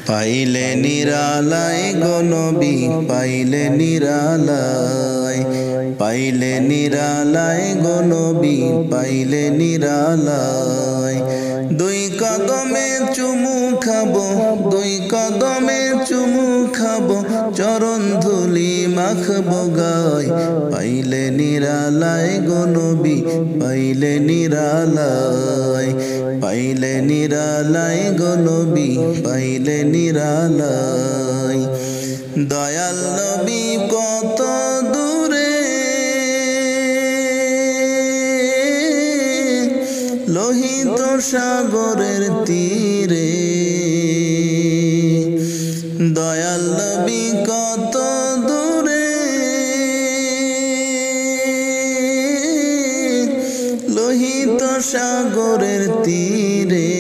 পাইলে নিরালায় গো নবী, পাইলে নিরালায়, পাইলে নিরালায় গো নবী, পাইলে নিরালায়। দুই কদমে চুমু খাবো, দুই কদমে চুমু খাবো, চরণ ধুলি মাখবো গায়। পাইলে নিরালায় গো নবী, পাইলে নিরালায়, পাইলে নিরালায় গো নবী, পাইলে নিরালায়। দয়াল নবী কত দূরে, লোহিত সাগরের তীরে। দয়াল নবী কত দূরে, লোহিত সাগরের তীরে।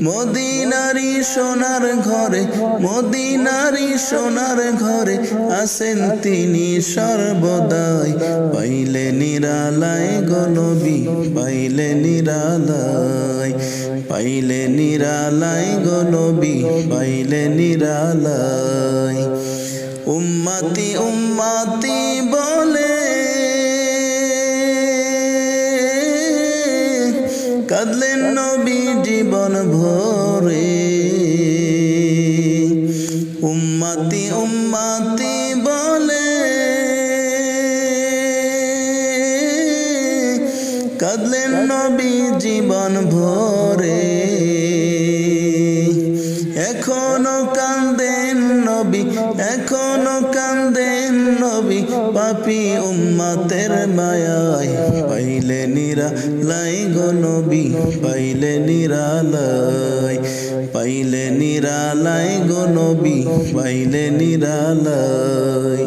মদিনারি সোনার ঘরে, মদিনারি সোনার ঘরে আছেন তিনি সর্বদাই। পাইলে নিরালায় গো নবী, পাইলে নিরালায়, পাইলে নিরালায় গো নবী, পাইলে নিরালায়। উম্মতি উম্মতি বলে কাঁদলেন নবী জীবন ভরে। উম্মতি উম্মতি বলে কাঁদলেন নবী জীবন ভরে। এখনো কান্দেন নবী, এখনো কান্দেন নবী, পাপী উম্মতের মায়ায়। পাইলে নিরালায় গো নবী, পাইলে নিরালায়, পাইলে নিরালায় গো নবী, পাইলে নিরালায়।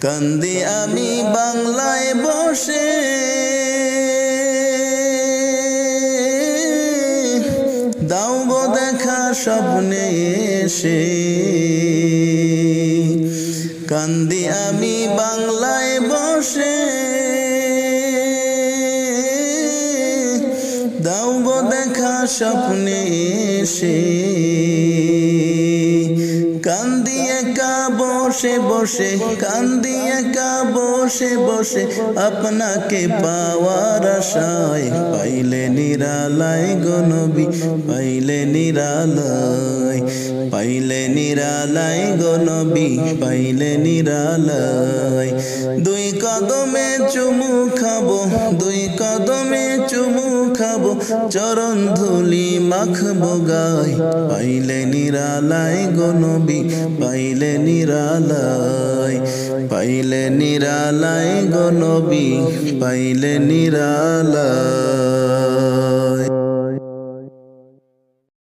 কান্দি আমি বাংলায় বসে, দাও গো দেখা স্বপ্নে এসে। কান্দি আমি বাংলায় বসে, দাও গো দেখা স্বপ্নে এসে। কান্দি একা বসে বসে, কান্দি একা বসে বসে, আপনাকে পাওয়ার আশায়। পাইলে নিরালায় গো নবী, পাইলে নিরালায়, পাইলে নিরালায় গো নবী, পাইলে নিরালায়। দুই কদমে চুমু খাবো, দুই কদমে চুমু খাবো, চরণ ধুলি মাখবো গায়। পাইলে নিরালায় গো নবী, পাইলে নিরালায়, পাইলে নিরালায় গো নবী, পাইলে নিরালায়।